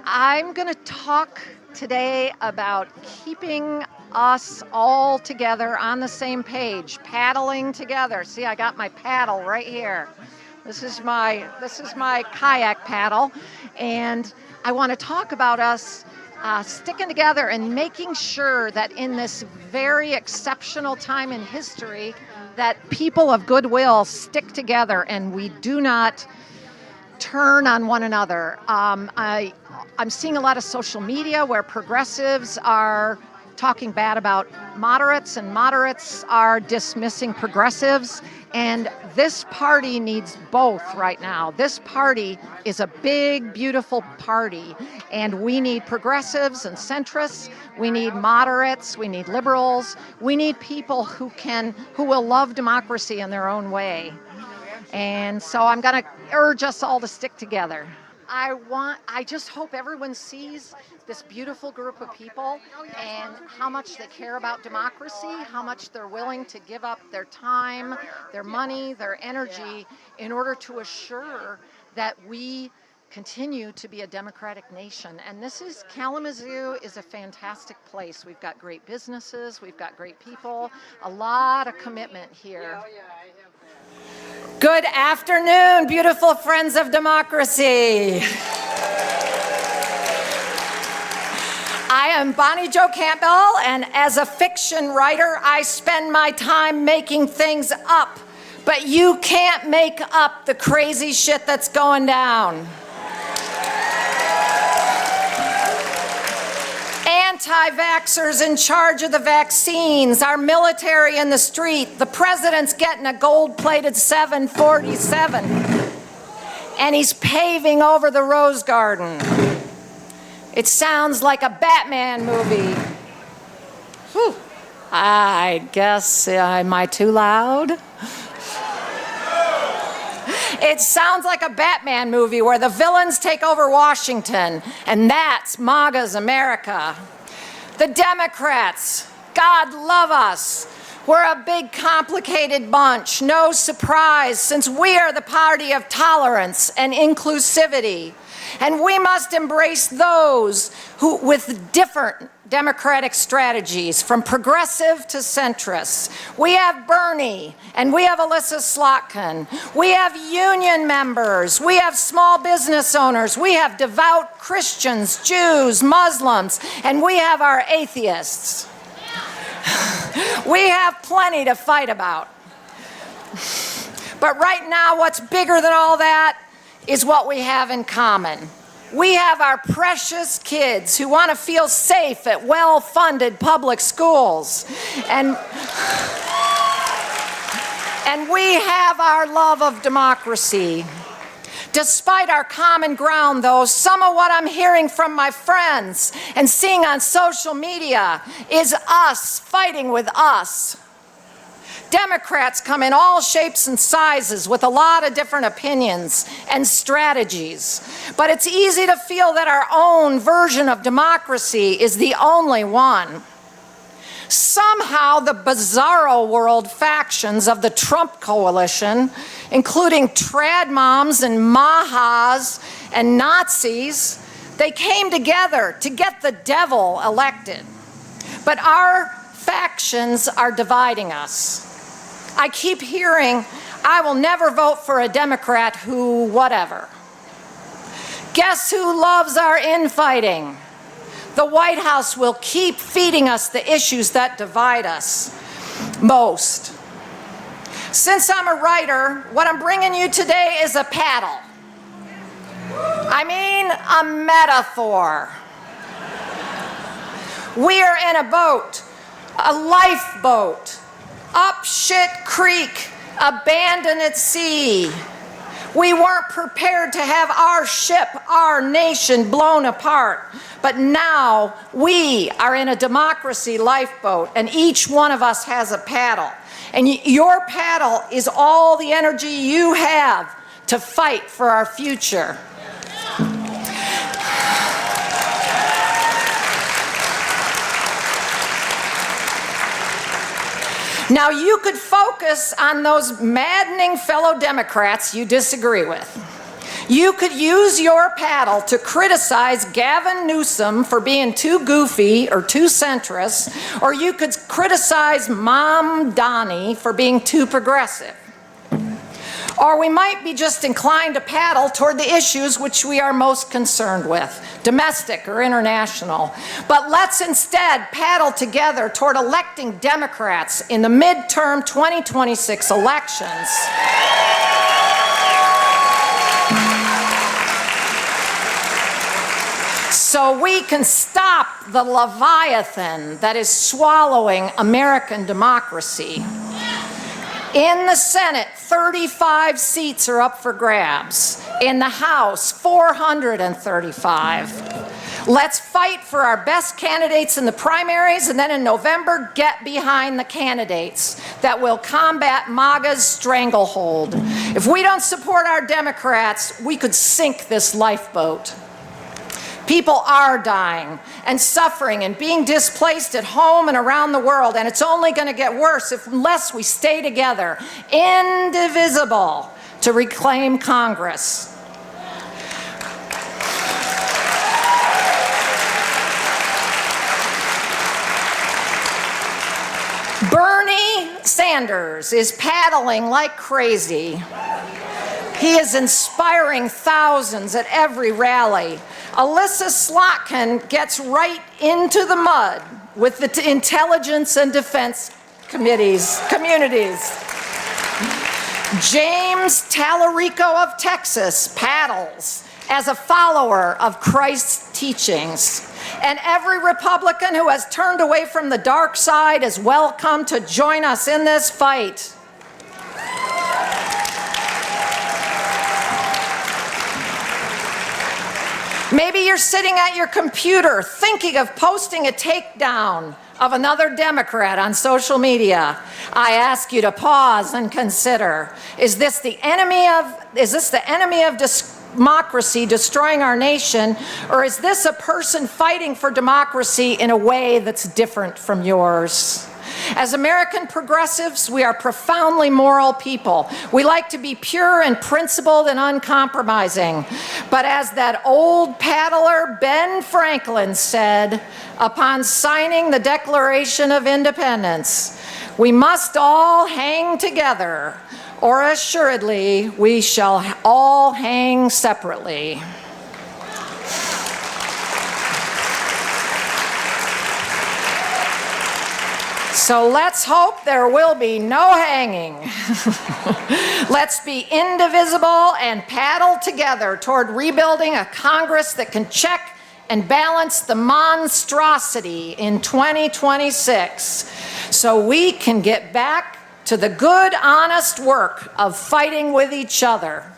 I'm going to talk today about keeping us all together on the same page, paddling together. See, I got my paddle right here. This is my kayak paddle, and I want to talk about us sticking together and making sure that in this very exceptional time in history, that people of goodwill stick together and we do not turn on one another. I'm seeing a lot of social media where progressives are talking bad about moderates and moderates are dismissing progressives. And this party needs both right now. This party is a big, beautiful party. And we need progressives and centrists. We need moderates. We need liberals. We need people who will love democracy in their own way. And so I'm going to urge us all to stick together. I just hope everyone sees this beautiful group of people and how much they care about democracy, how much they're willing to give up their time, their money, their energy in order to assure that we continue to be a democratic nation. And Kalamazoo is a fantastic place. We've got great businesses, we've got great people, a lot of commitment here. Good afternoon, beautiful friends of democracy. I am Jo Campbell, and as a fiction writer, I spend my time making things up. But you can't make up the crazy shit that's going down. Anti-vaxxers in charge of the vaccines, our military in the street, the president's getting a gold-plated 747, and he's paving over the Rose Garden. It sounds like a Batman movie. Whew. I guess, am I too loud? It sounds like a Batman movie where the villains take over Washington, and that's MAGA's America. The Democrats, God love us. We're a big, complicated bunch. No surprise, since we are the party of tolerance and inclusivity. And we must embrace those who, with different democratic strategies, from progressive to centrist. We have Bernie, and we have Alyssa Slotkin. We have union members. We have small business owners. We have devout Christians, Jews, Muslims, and we have our atheists. We have plenty to fight about. But right now, what's bigger than all that is what we have in common. We have our precious kids who want to feel safe at well-funded public schools. And we have our love of democracy. Despite our common ground, though, some of what I'm hearing from my friends and seeing on social media is us fighting with us. Democrats come in all shapes and sizes with a lot of different opinions and strategies. But it's easy to feel that our own version of democracy is the only one. Somehow the bizarro world factions of the Trump coalition, including trad moms and mahas and Nazis, they came together to get the devil elected. But our factions are dividing us. I keep hearing, I will never vote for a Democrat who whatever. Guess who loves our infighting? The White House will keep feeding us the issues that divide us most. Since I'm a writer, what I'm bringing you today is a paddle. I mean, a metaphor. We are in a boat, a lifeboat, up shit creek, abandoned at sea. We weren't prepared to have our ship, our nation blown apart. But now we are in a democracy lifeboat, and each one of us has a paddle. And your paddle is all the energy you have to fight for our future. Now, you could focus on those maddening fellow Democrats you disagree with. You could use your paddle to criticize Gavin Newsom for being too goofy or too centrist, or you could criticize Mom Donnie for being too progressive. Or we might be just inclined to paddle toward the issues which we are most concerned with, domestic or international. But let's instead paddle together toward electing Democrats in the midterm 2026 elections. So we can stop the Leviathan that is swallowing American democracy. In the Senate, 35 seats are up for grabs. In the House, 435. Let's fight for our best candidates in the primaries, and then in November, get behind the candidates that will combat MAGA's stranglehold. If we don't support our Democrats, we could sink this lifeboat. People are dying and suffering and being displaced at home and around the world, and it's only going to get worse unless we stay together, indivisible, to reclaim Congress. Bernie Sanders is paddling like crazy. He is inspiring thousands at every rally. Alyssa Slotkin gets right into the mud with the intelligence and defense communities. James Tallarico of Texas paddles as a follower of Christ's teachings. And every Republican who has turned away from the dark side is welcome to join us in this fight. Maybe you're sitting at your computer thinking of posting a takedown of another Democrat on social media. I ask you to pause and consider, is this the enemy of democracy destroying our nation, or is this a person fighting for democracy in a way that's different from yours? As American progressives, we are profoundly moral people. We like to be pure and principled and uncompromising. But as that old paddler Ben Franklin said upon signing the Declaration of Independence, we must all hang together, or assuredly we shall all hang separately. So let's hope there will be no hanging. Let's be indivisible and paddle together toward rebuilding a Congress that can check and balance the monstrosity in 2026 so we can get back to the good, honest work of fighting with each other.